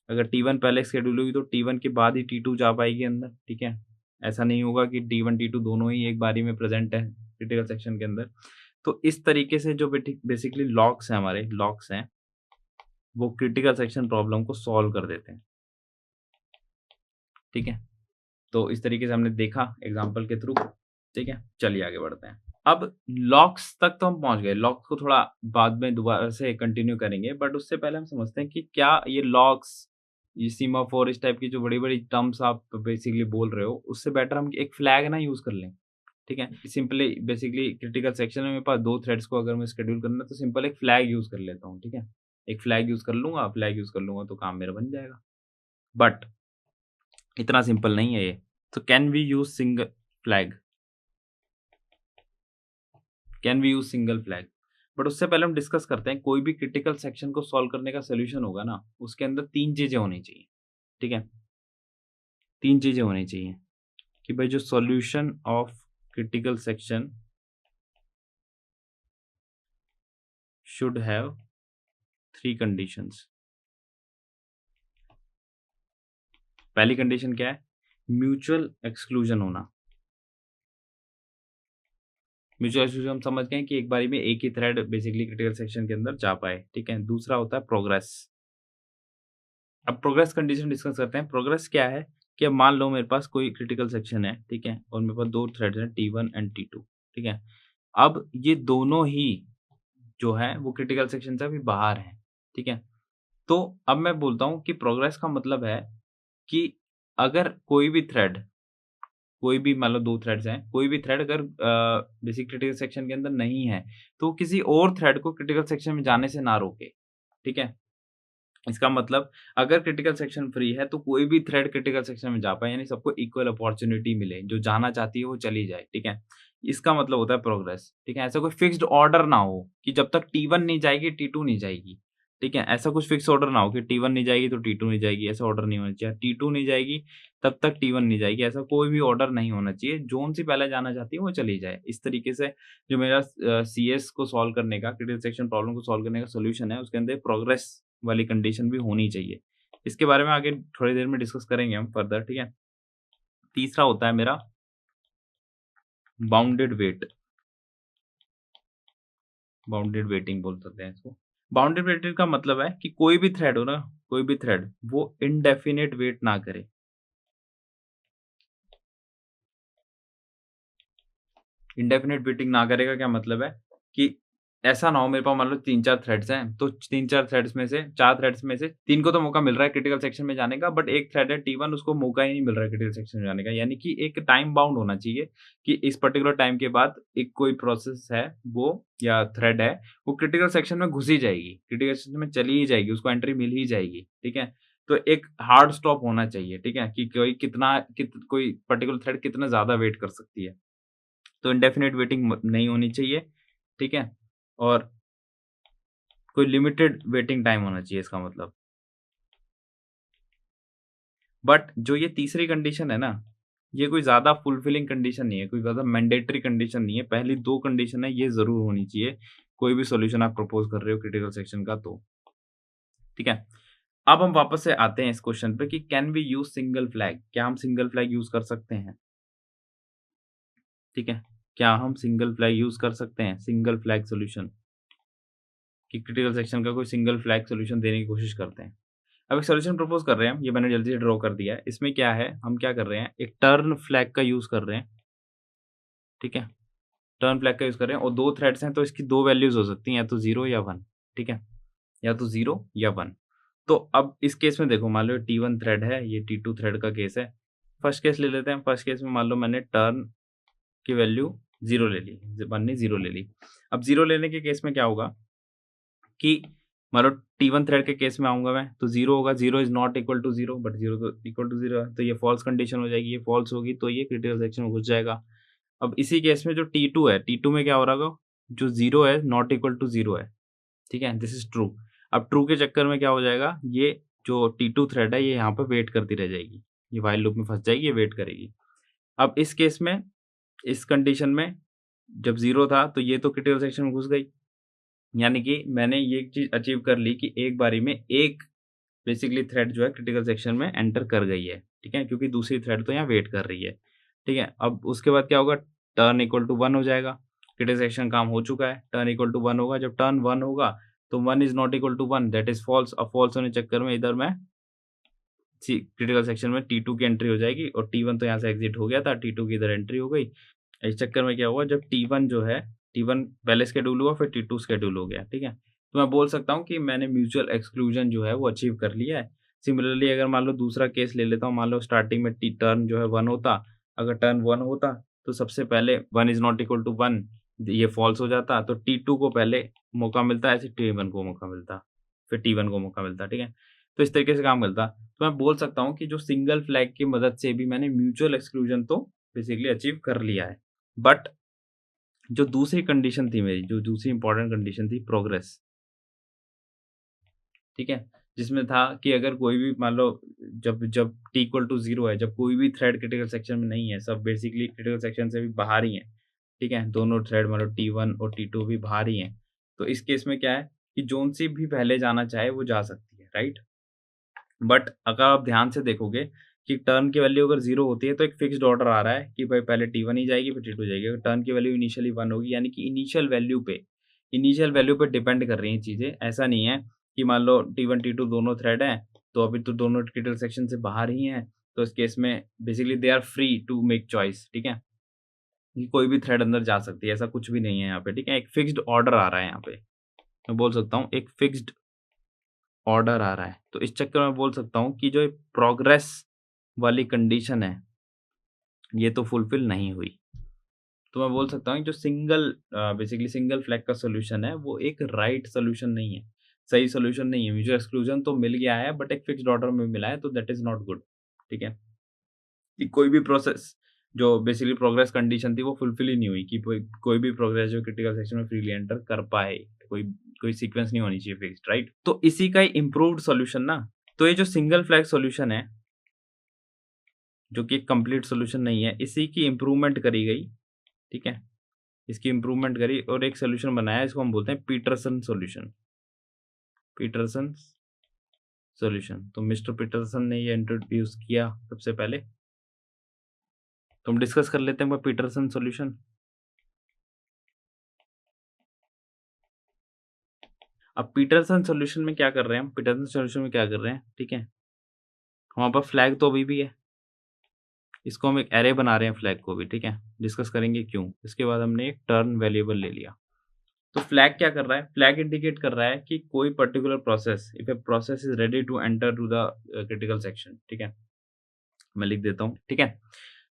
अगर T1 पहले शेड्यूल हुई तो T1 के बाद ही T2 जा पाएगी अंदर, ठीक है। ऐसा नहीं होगा कि T1 T2 दोनों ही एक बारी में प्रेजेंट है क्रिटिकल सेक्शन के अंदर। तो इस तरीके से जो बेसिकली लॉक्स हैं, हमारे लॉक्स हैं, वो क्रिटिकल सेक्शन प्रॉब्लम को सॉल्व कर देते हैं, ठीक है। तो इस तरीके से हमने देखा एग्जाम्पल के थ्रू, ठीक है। चलिए आगे बढ़ते हैं। अब लॉक्स तक तो हम पहुंच गए, लॉक्स को थोड़ा बाद में दोबारा से कंटिन्यू करेंगे, बट उससे पहले हम समझते हैं कि क्या ये लॉक्स, ये सीमाफोर, इस टाइप की जो बड़ी बड़ी टर्म्स आप बेसिकली बोल रहे हो, उससे बेटर हम एक फ्लैग ना यूज कर लें, ठीक है। सिंपली बेसिकली क्रिटिकल सेक्शन में मेरे पास दो थ्रेड्स को अगर मैं शेड्यूल करना है तो सिंपल एक फ्लैग यूज कर लेता हूँ, ठीक है। एक फ्लैग यूज कर लूंगा, फ्लैग यूज कर लूंगा तो काम मेरा बन जाएगा। बट इतना सिंपल नहीं है ये। तो can we use single flag, can we use single flag. But उससे पहले हम डिस्कस करते हैं, कोई भी क्रिटिकल सेक्शन को सॉल्व करने का सोल्यूशन होगा ना, उसके अंदर तीन चीजें होनी चाहिए, ठीक है। तीन चीजें होनी चाहिए कि भाई जो solution of critical section should have three conditions. पहली कंडीशन क्या है, म्यूचुअल एक्सक्लूजन होना। म्यूचुअल एक्सक्लूजन हम समझ गए कि एक बारी में एक ही थ्रेड बेसिकली क्रिटिकल सेक्शन के अंदर जा पाए, ठीक है। दूसरा होता है प्रोग्रेस। अब प्रोग्रेस कंडीशन डिस्कस करते हैं। प्रोग्रेस क्या है कि अब मान लो मेरे पास कोई क्रिटिकल सेक्शन है, ठीक है, और मेरे पास दो थ्रेड्स हैं T1 एंड T2, ठीक है। अब ये दोनों ही जो है वो क्रिटिकल सेक्शन से अभी बाहर हैं, ठीक है। तो अब मैं बोलता हूँ कि प्रोग्रेस का मतलब है कि अगर कोई भी थ्रेड, कोई भी मान लो दो थ्रेड्स हैं, कोई भी थ्रेड अगर बेसिक क्रिटिकल सेक्शन के अंदर नहीं है तो किसी और थ्रेड को क्रिटिकल सेक्शन में जाने से ना रोके, ठीक है। इसका मतलब अगर क्रिटिकल सेक्शन फ्री है तो कोई भी थ्रेड क्रिटिकल सेक्शन में जा पाए, यानी सबको इक्वल अपॉर्चुनिटी मिले, जो जाना चाहती है वो चली जाए, ठीक है। इसका मतलब होता है प्रोग्रेस, ठीक है। ऐसा कोई फिक्स्ड ऑर्डर ना हो कि जब तक T1 नहीं जाएगी T2 नहीं जाएगी, ठीक है? ऐसा कुछ फिक्स ऑर्डर ना हो कि T1 नहीं जाएगी तो T2 नहीं जाएगी, ऐसा ऑर्डर नहीं होना चाहिए। T2 नहीं जाएगी तब तक T1 नहीं जाएगी, ऐसा कोई भी ऑर्डर नहीं होना चाहिए। जोन-सी पहले जाना चाहती है वो चली जाए। इस तरीके से जो मेरा सीएस को सॉल्व करने का, क्रिटिकल सेक्शन प्रॉब्लम को सॉल्व करने का सॉल्यूशन है, उसके अंदर प्रोग्रेस वाली कंडीशन भी होनी चाहिए। इसके बारे में आगे थोड़ी देर में डिस्कस करेंगे हम फर्दर, ठीक है? तीसरा होता है मेरा बाउंडेड वेट, बाउंडेड वेटिंग बोल सकते हैं इसको। बाउंडेड वेटिंग का मतलब है कि कोई भी थ्रेड हो ना, कोई भी थ्रेड वो इंडेफिनिट वेट ना करे। इंडेफिनिट वेटिंग ना करेगा क्या मतलब है कि ऐसा ना हो मेरे पास मान लो 3-4 थ्रेड्स हैं, तो 3-4 थ्रेड्स में से 4 थ्रेड्स में से 3 को तो मौका मिल रहा है क्रिटिकल सेक्शन में जाने का, बट एक थ्रेड है T1 उसको मौका ही नहीं मिल रहा है क्रिटिकल सेक्शन में जाने का। यानी कि एक टाइम बाउंड होना चाहिए कि इस पर्टिकुलर टाइम के बाद एक कोई प्रोसेस है वो या थ्रेड है, वो क्रिटिकल सेक्शन में घुस ही जाएगी, क्रिटिकल सेक्शन में चली ही जाएगी, उसको एंट्री मिल ही जाएगी, ठीक है? तो एक हार्ड स्टॉप होना चाहिए, ठीक है? कि कोई पर्टिकुलर थ्रेड कितना ज़्यादा वेट कर सकती है। तो इंडेफिनिट वेटिंग नहीं होनी चाहिए, ठीक है? और कोई लिमिटेड वेटिंग टाइम होना चाहिए इसका मतलब। बट जो ये तीसरी कंडीशन है ना, ये कोई ज़्यादा फुलफिलिंग कंडीशन नहीं है, कोई ज़्यादा मैंडेटरी कंडीशन नहीं है। पहली 2 कंडीशन है ये ज़रूर होनी चाहिए, कोई भी सॉल्यूशन आप प्रपोज़ कर रहे हो क्रिटिकल सेक्शन का तो, ठीक है? अब हम वापस से आते हैं इस क्वेश्चन पे कि can we use single flag? क्या हम सिंगल फ्लैग यूज़ कर सकते हैं? ठीक है? क्या हम सिंगल फ्लैग यूज़ कर सकते हैं? सिंगल फ्लैग सॉल्यूशन कि क्रिटिकल सेक्शन का कोई सिंगल फ्लैग सॉल्यूशन देने की कोशिश करते हैं। अब एक सॉल्यूशन प्रपोज़ कर रहे हैं हम, ये मैंने जल्दी से ड्रॉ कर दिया है। इसमें क्या है, हम क्या कर रहे हैं, एक टर्न फ्लैग का यूज़ कर रहे हैं, ठीक है? टर्न फ्लैग का यूज़ कर रहे हैं और 2 थ्रेड्स हैं तो इसकी 2 वैल्यूज़ हो सकती हैं, या तो 0 या 1, ठीक है? या तो 0 या 1। तो अब इस केस में देखो मान लो T1 थ्रेड है, ये T2 थ्रेड का केस है। फर्स्ट केस ले लेते हैं, फर्स्ट केस में मान लो मैंने टर्न की वैल्यू 0 ले ली, 1 नहीं 0 ले ली। अब 0 लेने के केस में क्या होगा कि मान लो T1 थ्रेड के केस में आऊँगा मैं, तो 0 होगा, 0 is not equal to 0 but 0 तो इक्वल टू 0 है, तो ये फ़ॉल्स कंडीशन हो जाएगी, ये फ़ॉल्स होगी तो ये क्रिटिकल सेक्शन में घुस जाएगा। अब इसी केस में जो T2 है, T2 में क्या हो रहा होगा, जो 0 है नॉट इक्वल टू 0 है, ठीक है? This is true. अब ट्रू के चक्कर में क्या हो जाएगा, ये जो T2 थ्रेड है ये यहाँ पे वेट करती रह जाएगी, ये व्हाइल लूप में फँस जाएगी, ये वेट करेगी। अब इस केस में, इस कंडीशन में जब 0 था तो ये तो क्रिटिकल सेक्शन में घुस गई। यानी कि मैंने ये चीज़ अचीव कर ली कि एक बारी में एक बेसिकली थ्रेड जो है क्रिटिकल सेक्शन में एंटर कर गई है, ठीक है? क्योंकि दूसरी थ्रेड तो यहाँ वेट कर रही है, ठीक है? अब उसके बाद क्या होगा, टर्न इक्वल टू 1 हो जाएगा, क्रिटिकल सेक्शन काम हो चुका है, टर्न इक्वल टू 1 होगा, जब टर्न 1 होगा तो 1 is not equal to 1 that is false. अब फॉल्स होने के चक्कर में इधर मैं सी क्रिटिकल सेक्शन में T2 की एंट्री हो जाएगी और T1 तो यहाँ से एग्ज़िट हो गया था, T2 की इधर एंट्री हो गई। इस चक्कर में क्या हुआ, जब T1 जो है, T1 पहले शेड्यूल हुआ फिर T2 शेड्यूल हो गया, ठीक है? तो मैं बोल सकता हूँ कि मैंने म्यूचुअल एक्सक्लूजन जो है वो अचीव कर लिया है। सिमिलरली अगर मान लो दूसरा केस ले लेता हूँ, मान लो स्टार्टिंग में टी टर्न जो है 1 होता, अगर टर्न 1 होता तो सबसे पहले 1 इज़ नॉट इक्वल टू 1 ये फॉल्स हो जाता, तो T2 को पहले मौका मिलता, ऐसे T1 को मौका मिलता, फिर T1 को मौका मिलता, ठीक है? तो इस तरीके से काम मिलता। तो मैं बोल सकता हूँ कि जो सिंगल फ्लैग की मदद से भी मैंने म्यूचुअल एक्सक्लूजन तो बेसिकली अचीव कर लिया है। बट जो दूसरी कंडीशन थी मेरी, जो दूसरी इंपॉर्टेंट कंडीशन थी प्रोग्रेस, ठीक है? जिसमें था कि अगर कोई भी मान लो जब जब t इक्वल टू 0 है, जब कोई भी थ्रेड क्रिटिकल सेक्शन में नहीं है, सब बेसिकली क्रिटिकल सेक्शन से भी बाहर ही हैं, ठीक है? दोनों थ्रेड मान लो T1 और T2 भी बाहर ही हैं। तो इस केस में क्या है कि जोन-सी भी पहले जाना चाहे वो जा सकती है, राइट? बट अगर आप ध्यान से देखोगे कि टर्न की वैल्यू अगर 0 होती है तो एक फिक्स्ड ऑर्डर आ रहा है कि भाई पहले T1 ही जाएगी फिर T2 जाएगी। अगर टर्न की वैल्यू इनिशियली 1 होगी यानी कि इनिशियल वैल्यू पे डिपेंड कर रही हैं चीज़ें। ऐसा नहीं है कि मान लो T1, T2 दोनों थ्रेड हैं, तो अभी तो दोनों क्रिटिकल सेक्शन से बाहर ही हैं। तो इस केस में basically they are free to make choice, ठीक है? कि कोई भी थ्रेड अंदर जा सकती है, ऐसा कुछ भी नहीं है यहाँ पे, ठीक है? एक फिक्स्ड ऑर्डर आ रहा है यहाँ पे। मैं बोल सकता हूँ एक फिक्स्ड ऑर्डर आ रहा है। तो इस चक्कर में बोल सकता हूँ कि जो ये प्रोग्रेस वाली कंडीशन है, ये तो फुलफ़िल नहीं हुई। तो मैं बोल सकता हूँ जो बेसिकली सिंगल फ्लैग का सॉल्यूशन है, वो एक राइट सॉल्यूशन नहीं है, सही सॉल्यूशन नहीं है। म्यूचुअल एक्सक्लूजन तो मिल गया है बट एक फिक्स्ड ऑर्डर में मिला है, तो दैट इज़ नॉट गुड, ठीक है? कि कोई भी प्रोसेस जो बेसिकली प्रोग्रेस कंडीशन थी, वो फुलफ़िल ही नहीं हुई कि कोई कोई भी प्रोग्रेस जो क्रिटिकल सेक्शन में फ्रीली एंटर कर पाए। कोई कोई सीक्वेंस नहीं होनी चाहिए फिक्स्ड, राइट? तो इसी का ही इम्प्रूव्ड सॉल्यूशन ना, तो ये जो सिंगल फ्लैग सॉल्यूशन है, जो कि एक कंप्लीट सॉल्यूशन नहीं है, इसी की इम्प्रूवमेंट करी गई, ठीक है? इसकी इम्प्रूवमेंट करी और एक सॉल्यूशन बनाया, इसको हम बोलते हैं पीटरसन सॉल्यूशन। पीटरसन सॉल्यूशन, तो मिस्टर पीटरसन ने ये इंट्रोड्यूस किया सबसे पहले। तो हम डिस्कस कर लेते हैं पीटरसन सॉल्यूशन। अब पीटरसन सॉल्यूशन में क्या कर रहे हैं हम, पीटरसन सॉल्यूशन में क्या कर रहे हैं, ठीक है? हमारे पास फ्लैग तो अभी भी है, इसको हम एक एरे बना रहे हैं फ्लैग को भी, ठीक है? डिस्कस करेंगे क्यों। इसके बाद हमने एक टर्न वेरिएबल ले लिया। तो फ्लैग क्या कर रहा है, फ्लैग इंडिकेट कर रहा है कि कोई particular process, if a process is ready to enter to the critical section, ठीक है? मैं लिख देता हूँ, ठीक है?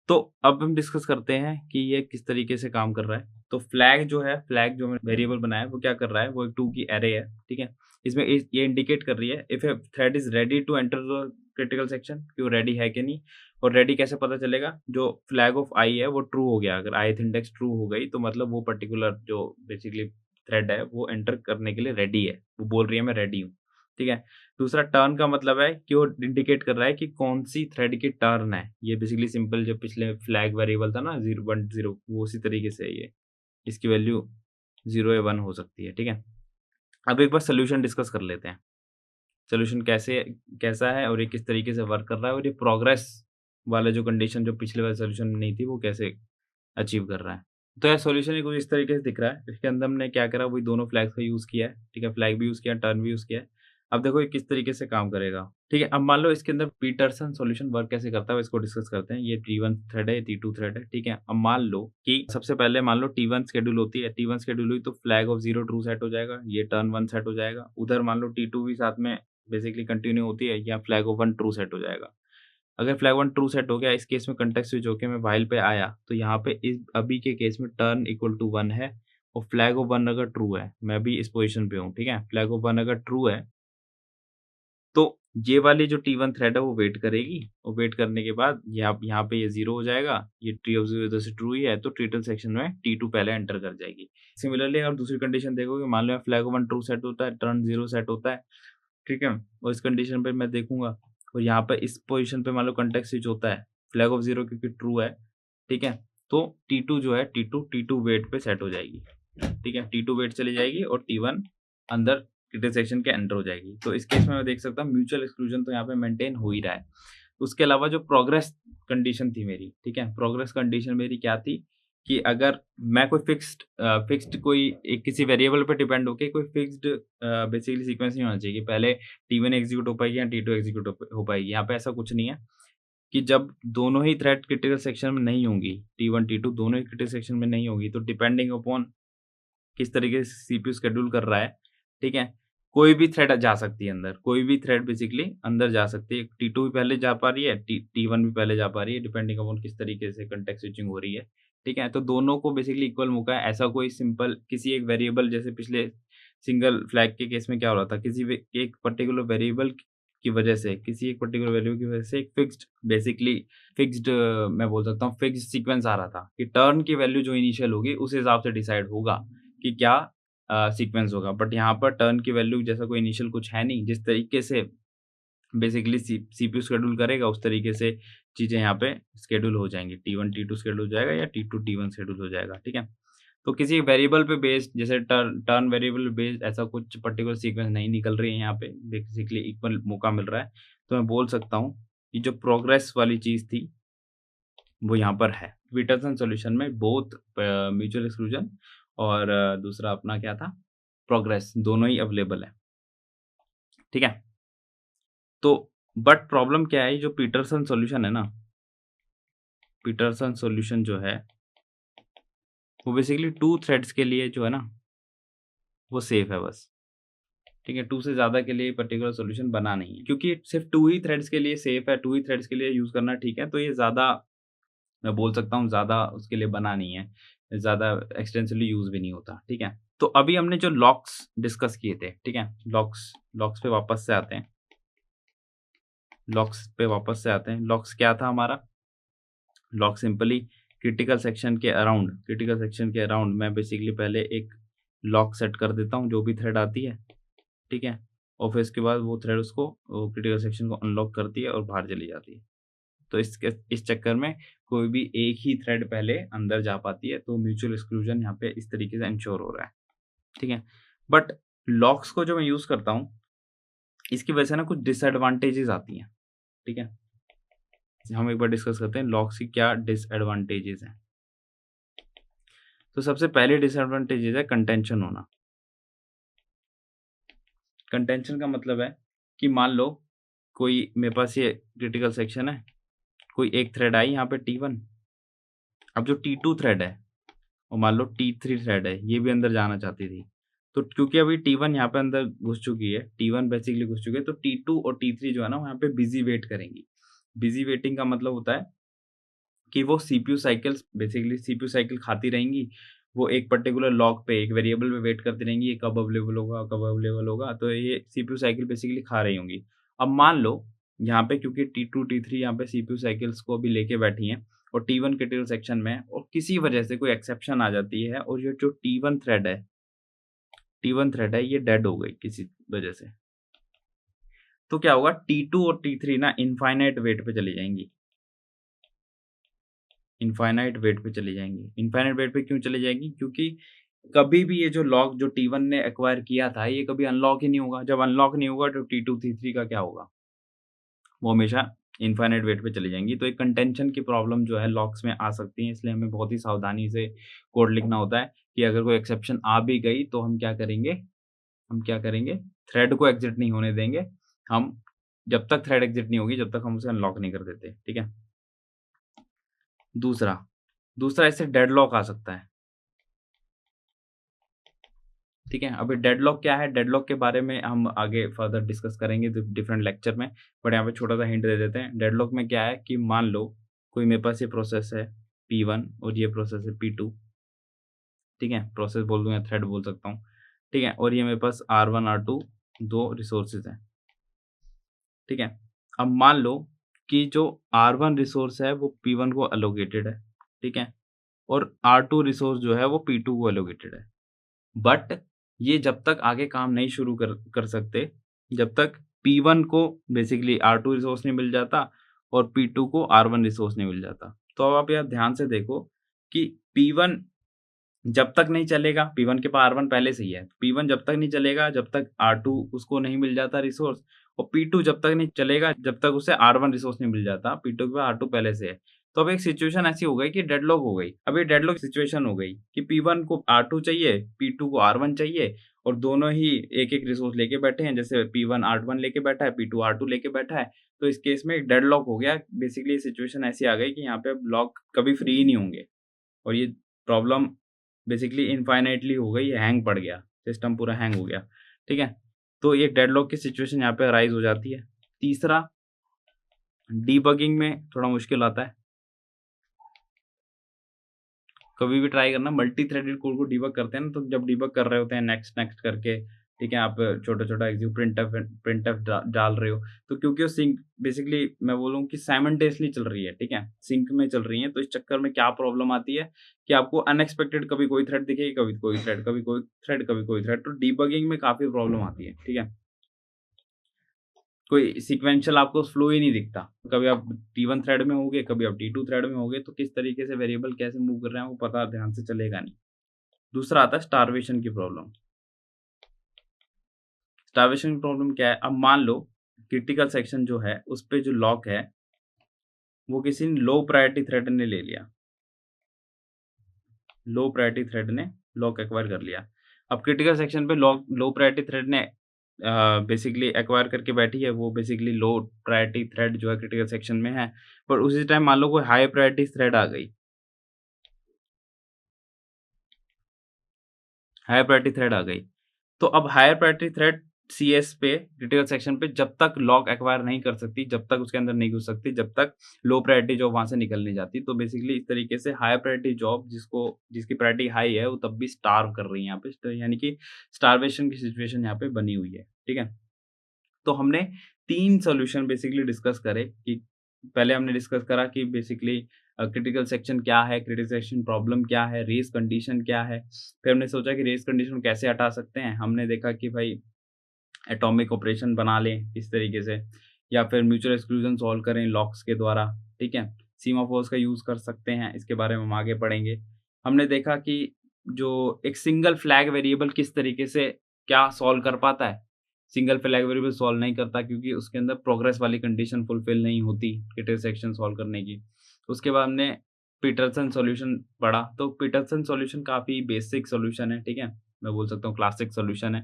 तो अब हम डिस्कस करते हैं कि ये किस तरीके से काम कर रहा है। तो फ्लैग जो है, फ्लैग जो मैंने वेरिएबल बनाया है, वो क्या कर रहा है, वो एक 2 की एरे है, ठीक है? इसमें ये इंडिकेट कर रही है if a thread is ready to enter the critical section, कि वो रेडी है कि नहीं। और रेडी कैसे पता चलेगा, जो फ्लैग ऑफ आई है वो ट्रू हो गया, अगर ith इंडेक्स ट्रू हो गई तो मतलब वो पर्टिकुलर जो बेसिकली थ्रेड है वो एंटर करने के लिए रेडी है, वो बोल रही है मैं रेडी हूँ, ठीक है? दूसरा टर्न का मतलब है कि वो इंडिकेट कर रहा है कि कौन सी थ्रेड की टर्न है। ये बेसिकली सिंपल जो पिछले फ्लैग वेरिएबल था ना 0 1 0, वो उसी तरीके से है ये। इसकी वैल्यू 0 या 1 हो सकती है, ठीक है? अब एक बार सॉल्यूशन डिस्कस कर लेते हैं। सॉल्यूशन कैसा है और ये किस तरीके से वर्क कर रहा है, और ये प्रोग्रेस वाला जो कंडीशन जो पिछले वाले सॉल्यूशन में नहीं थी वो कैसे अचीव कर रहा है। तो यार सॉल्यूशन ही कुछ इस तरीके से दिख रहा है। इसके अंदर हमने क्या करा, वही दोनों फ्लैग्स का यूज़ किया है, ठीक है? फ्लैग भी यूज़ किया, टर्न भी यूज़ किया है। अब देखो ये किस तरीके से काम करेगा, ठीक है? अब मान लो इसके अंदर पीटरसन सॉल्यूशन वर्क कैसे करता है, इसको डिस्कस करते हैं। ये T1 थ्रेड है, ये T2 थ्रेड है, ठीक है? अब मान लो कि सबसे पहले मान लो T1 शेड्यूल होती है, T1 शेड्यूल हुई तो फ्लैग ऑफ 0 ट्रू सेट हो जाएगा, ये टर्न 1 सेट हो जाएगा। उधर मान लो T2 भी साथ में बेसिकली कंटिन्यू होती है, यहाँ फ्लैग ऑफ 1 ट्रू सेट हो जाएगा। अगर फ्लैग 1 ट्रू सेट हो गया, इस केस में कॉन्टेक्स्ट स्विच होके मैं व्हाइल पे आया, तो यहाँ पे इस अभी के केस में टर्न इक्वल टू 1 है और फ्लैग ऑफ 1 अगर ट्रू है, मैं अभी इस पोजीशन पे हूँ, ठीक है? फ्लैग ऑफ 1 अगर ट्रू है, तो ये वाली जो T1 थ्रेड है वो वेट करेगी और वेट करने के बाद यहाँ पे ये 0 हो जाएगा, ये T ऑफ 0 इधर से ट्रू ही है, तो क्रिटिकल सेक्शन में T2 पहले एंटर कर जाएगी। सिमिलरली अगर दूसरी कंडीशन देखोगे, मान लो फ्लैग ऑफ 1 ट्रू सेट होता है, टर्न 0 सेट होता है, ठीक है? और इस कंडीशन पे मैं देखूँगा और यहाँ पे इस पोज़ीशन पे मान लो कॉन्टेक्स्ट स्विच होता है, फ्लैग ऑफ 0 क्योंकि ट्रू है, ठीक है? तो T2 जो है T2 वेट पे सेट हो जाएगी, ठीक है? T2 वेट चली जाएगी और T1 अंदर क्रिटिकल सेक्शन के एंटर हो जाएगी। तो इस केस में मैं देख सकता हूँ म्यूचुअल एक्सक्लूजन तो यहाँ पे मेंटेन हो ही रहा है। उसके अलावा जो प्रोग्रेस कंडीशन थी मेरी, ठीक है? प्रोग्रेस कंडीशन मेरी क्या थी कि अगर मैं कोई फिक्स्ड कोई एक किसी वेरिएबल पे डिपेंड होके कोई फिक्स्ड बेसिकली सीक्वेंस नहीं होना चाहिए कि पहले T1 एग्जीक्यूट हो पाएगी या T2 एग्जीक्यूट हो पाएगी। यहाँ पे ऐसा कुछ नहीं है कि जब दोनों ही थ्रेड क्रिटिकल सेक्शन में नहीं होंगी, T1 T2 दोनों ही क्रिटिकल सेक्शन में नहीं होंगी, तो डिपेंडिंग अपॉन किस तरीके से सीपीयू शेड्यूल कर रहा है, ठीक है? कोई भी थ्रेड जा सकती है अंदर, कोई भी थ्रेड बेसिकली अंदर जा सकती है। T2 भी पहले जा पा रही है, T1 भी पहले जा पा रही है, डिपेंडिंग अपॉन किस तरीके से कॉन्टेक्स्ट स्विचिंग हो रही है, ठीक है? तो दोनों को बेसिकली इक्वल मौका है। ऐसा कोई सिंपल किसी एक वेरिएबल जैसे पिछले सिंगल फ्लैग के केस में क्या हो रहा था, किसी भी एक पर्टिकुलर वेरिएबल की वजह से, किसी एक पर्टिकुलर वैल्यू की वजह से एक फिक्स्ड मैं बोल सकता हूँ फिक्स्ड सीक्वेंस आ रहा था कि टर्न की वैल्यू जो इनिशियल होगी उस हिसाब से डिसाइड होगा कि क्या सीक्वेंस होगा। बट यहाँ पर टर्न की वैल्यू जैसा कोई इनिशियल कुछ है नहीं, जिस तरीके से बेसिकली सीपीयू शेड्यूल करेगा उस तरीके से चीज़ें यहाँ पे शेड्यूल हो जाएँगी। T1 T2 शेड्यूल हो जाएगा या T2 T1 शेड्यूल हो जाएगा, ठीक है? तो किसी वेरिएबल पे बेस्ड जैसे टर्न वेरिएबल बेस्ड ऐसा कुछ पर्टिकुलर सीक्वेंस नहीं निकल रही है यहाँ पे, बेसिकली इक्वल मौका मिल रहा है। तो मैं बोल सकता हूँ कि जो प्रोग्रेस वाली चीज़ थी, वो यहाँ पर है। पीटरसन सॉल्यूशन में बोथ म्यूचुअल एक्सक्लूजन और दूसरा अपना क्या था? प्रोग्रेस, दोनों ही अवेलेबल है, ठीक है? तो बट प्रॉब्लम क्या है, ये जो पीटरसन सॉल्यूशन है ना, पीटरसन सॉल्यूशन जो है, वो बेसिकली 2 थ्रेड्स के लिए जो है ना, वो सेफ है बस, ठीक है? 2 से ज़्यादा के लिए पर्टिकुलर सॉल्यूशन बना नहीं है, क्योंकि सिर्फ़ 2 ही थ्रेड्स के लिए सेफ है, 2 ही थ्रेड्स के लिए यूज़ करना ठीक है, तो ये ज़्यादा मैं बोल सकता हूँ ज़्यादा उसके लिए बना नहीं है, ज़्यादा एक्सटेंसिवली यूज़ भी नहीं होता, ठीक है? तो अभी हमने जो लॉक्स डिस्कस किए थे, ठीक है? लॉक्स पे वापस से आते हैं। लॉक्स क्या था हमारा? लॉक सिंपली क्रिटिकल सेक्शन के अराउंड मैं बेसिकली पहले एक लॉक सेट कर देता हूँ जो भी थ्रेड आती है, ठीक है? और फिर इसके बाद वो थ्रेड उसको क्रिटिकल सेक्शन को अनलॉक करती है और बाहर चली जाती है। तो इस चक्कर में कोई भी एक ही थ्रेड पहले अंदर जा पाती है, तो म्यूचुअल एक्सक्लूजन यहाँ पे इस तरीके से एन्श्योर हो रहा है, ठीक है? बट लॉक्स को जो मैं यूज़ करता हूँ, इसकी वजह से ना कुछ डिसएडवांटेजेस आती हैं, ठीक है? हम एक बार डिस्कस करते हैं लॉक्स की क्या डिसएडवांटेजेस हैं। तो सबसे पहले डिसएडवांटेजेस है कंटेंशन होना। कंटेंशन का मतलब है कि मान लो कोई मेरे पास ये क्रिटिकल सेक्शन है, कोई एक थ्रेड आई यहाँ पे T1, अब जो T2 थ्रेड है और मान लो T3 थ्रेड है, ये भी अंदर जाना चाहती थी। तो क्योंकि अभी T1 यहाँ पे अंदर घुस चुकी है, T1 बेसिकली घुस चुकी है, तो T2 और T3 जो है ना, वो यहाँ पे बिज़ी वेट करेंगी। बिज़ी वेटिंग का मतलब होता है कि वो CPU cycles basically CPU cycle खाती रहेंगी। वो एक पर्टिकुलर लॉक पे, एक वेरिएबल पे वेट करती रहेंगी, ये कब अवेलेबल होगा, कब अवेलेबल होगा, तो ये सीपीयू साइकिल बेसिकली खा रही होंगी। अब मान लो यहाँ पे क्योंकि T2, T3 यहाँ पे सीपीयू साइकिल्स को अभी लेके बैठी हैं और T1 क्रिटिकल सेक्शन में है और किसी वजह से कोई एक्सेप्शन आ जाती है और ये जो T1 थ्रेड है, ये डेड हो गई किसी वजह से। तो क्या होगा, T2 और T3 ना इनफाइनाइट वेट पे चली जाएँगी। इनफाइनाइट वेट पे चली जाएँगी। इनफाइनाइट वेट पे क्यों चली जाएँगी? क्योंकि कभी भी ये जो लॉक जो T1 ने एक्वायर किया था, ये कभी अनलॉक ही नहीं होगा। जब अनलॉक नहीं होगा तो T2, T3 का क्या होगा? वो हमेशा इनफाइनाइट वेट पे चली जाएँगी। तो एक कंटेंशन की प्रॉब्लम जो है लॉक्स में आ सकती है, इसलिए हमें बहुत ही सावधानी से कोड लिखना होता है कि अगर कोई एक्सेप्शन आ भी गई तो हम क्या करेंगे? थ्रेड को एग्ज़िट नहीं होने देंगे। हम जब तक थ्रेड एग्ज़िट नहीं होगी, जब तक हम उसे अनलॉक नहीं कर देते। ठीक है? दूसरा दूसरा इससे डेडलॉक आ सकता है। ठीक है, अभी डेडलॉक क्या है? डेडलॉक के बारे में हम आगे फर्दर डिस्कस करेंगे डिफरेंट लेक्चर में, बट यहाँ पे छोटा-सा हिंट दे देते हैं। डेडलॉक में क्या है कि मान लो कोई मेरे पास ये प्रोसेस है P1 और ये प्रोसेस है P2, ठीक है? प्रोसेस बोल दूँ या थ्रेड बोल सकता हूँ, ठीक है? और ये मेरे पास R1, R2 2 रिसोर्सेज़ हैं, ठीक है? अब मान लो कि जो R1 रिसोर्स है वो P1 को एलोकेटेड है, ठीक है? और R2 रिसोर्स जो है वो P2 को एलोकेटेड है। बट ये जब तक आगे काम नहीं शुरू कर कर सकते, जब तक P1 को बेसिकली R2 रिसोर्स नहीं मिल जाता और P2 को R1 रिसोर्स नहीं मिल जाता। तो अब आप यहाँ ध्यान से देखो कि P1 जब तक नहीं चलेगा, P1 के पास R1 पहले से ही है। P1 जब तक नहीं चलेगा, जब तक R2 उसको नहीं मिल जाता रिसोर्स, और P2 जब तक नहीं चलेगा, जब तक उसे R1 रिसोर्स नहीं मिल जाता, P2 के पास R2 पहले से है। तो अब एक सिचुएशन ऐसी हो गई कि डेडलॉक हो गई। अब ये डेडलॉक सिचुएशन हो गई कि P1 को R2 चाहिए, P2 को R1 चाहिए और दोनों ही एक-एक रिसोर्स लेके बैठे हैं। जैसे P1 R1 लेके बैठा है, P2 R2 लेके बैठा है। तो इस केस में एक डेडलॉक हो गया। बेसिकली सिचुएशन ऐसी आ गई कि यहाँ पे ब्लॉक कभी फ्री ही नहीं होंगे और ये प्रॉब्लम बेसिकली इनफाइनाइटली हो गई, हैंग पड़ गया, सिस्टम पूरा हैंग हो गया, ठीक है? तो ये डेडलॉक की सिचुएशन यहाँ पे अराइज़ हो जाती है। तीसरा, डीबगिंग में थोड़ा मुश्किल आता है। कभी भी ट्राई करना, मल्टी थ्रेडेड कोड को डीबग करते हैं ना, तो जब डीबग कर रहे होते हैं नेक्स्ट नेक्स्ट करके, ठीक है, आप छोटा-छोटा एग्ज़ीक्यूट प्रिंटफ डाल रहे हो, तो क्योंकि वो सिंक बेसिकली मैं बोलूँ कि साइमल्टेनियसली चल रही है, ठीक है? सिंक में चल रही है, तो इस चक्कर में क्या प्रॉब्लम आती है कि आपको अनएक्सपेक्टेड कभी कोई थ्रेड दिखेगी, कभी कोई थ्रेड, कभी कोई थ्रेड, कभी कोई थ्रेड, तो डीबगिंग में काफ़ी प्रॉब्लम आती है, ठीक है? कोई सीक्वेंशियल आपको फ्लो ही नहीं दिखता। कभी आप T1 थ्रेड में होगे, कभी आप T2 थ्रेड में होगे, तो किस तरीके से वेरिएबल कैसे मूव कर रहे हैं, वो पता ध्यान से चलेगा नहीं। दूसरा आता है स्टार्वेशन की प्रॉब्लम। स्टार्वेशन की प्रॉब्लम क्या है? अब मान लो क्रिटिकल सेक्शन जो है, उस पे जो लॉक है, वो किसी लो प्रायोरिटी थ्रेड ने ले लिया। लो प्रायोरिटी थ्रेड ने लॉक एक्वायर कर लिया। अब क्रिटिकल सेक्शन पे लो प्रायोरिटी थ्रेड ने बेसिकली एक्वायर करके बैठी है, वो बेसिकली लो प्रायोरिटी थ्रेड जो है क्रिटिकल सेक्शन में है, पर उसी टाइम मान लो कोई हाई प्रायोरिटी थ्रेड आ गई। हायर प्रायोरिटी थ्रेड आ गई। तो अब हायर प्रायोरिटी थ्रेड सीएस पे क्रिटिकल सेक्शन पे जब तक लॉक एक्वायर नहीं कर सकती, जब तक उसके अंदर नहीं घुस सकती, जब तक लो प्रायोरिटी जॉब वहाँ से निकल नहीं जाती। तो बेसिकली इस तरीके से हायर प्रायोरिटी जॉब जिसकी प्रायोरिटी हाई है, वो तब भी स्टार्व कर रही है यहाँ पे। तो यानी कि स्टार्वेशन की सिचुएशन यहाँ पे बनी हुई है। ठीक है? तो हमने 3 सॉल्यूशन बेसिकली डिस्कस करे कि पहले हमने डिस्कस करा कि बेसिकली क्रिटिकल सेक्शन क्या है, क्रिटिकल सेक्शन प्रॉब्लम क्या है, रेस कंडीशन क्या है। फिर हमने सोचा कि रेस कंडीशन कैसे हटा सकते हैं। हमने देखा कि भाई एटॉमिक ऑपरेशन बना लें इस तरीके से, या फिर म्यूचुअल एक्सक्लूजन सॉल्व करें लॉक्स के द्वारा, ठीक है? सीमाफोर्स का यूज़ कर सकते हैं, इसके बारे में हम आगे पढ़ेंगे। हमने देखा कि जो एक सिंगल फ्लैग वेरिएबल किस तरीके से क्या सॉल्व कर पाता है। सिंगल फ्लैग वेरिएबल सॉल्व नहीं करता क्योंकि उसके अंदर प्रोग्रेस वाली कंडीशन फुलफिल नहीं होती क्रिटिकल सेक्शन सॉल्व करने की। उसके बाद हमने पीटरसन सॉल्यूशन पढ़ा, तो पीटरसन सॉल्यूशन काफ़ी बेसिक सॉल्यूशन है, ठीक है? मैं बोल सकता हूँ क्लासिक सॉल्यूशन है।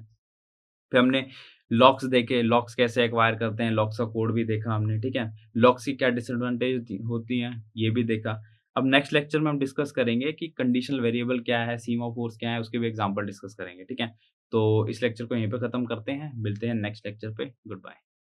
फिर हमने लॉक्स देखे, लॉक्स कैसे एक्वायर करते हैं, लॉक्स का कोड भी देखा हमने, ठीक है? लॉक्स की क्या डिसएडवांटेज होती हैं, ये भी देखा। अब नेक्स्ट लेक्चर में हम डिस्कस करेंगे कि कंडीशनल वेरिएबल क्या है, सीमाफोर्स क्या है, उसके भी एग्ज़ाम्पल डिस्कस करेंगे, ठीक है? तो इस लेक्चर को यहीं पे खत्म करते हैं, मिलते हैं नेक्स्ट लेक्चर पे, गुड बाय।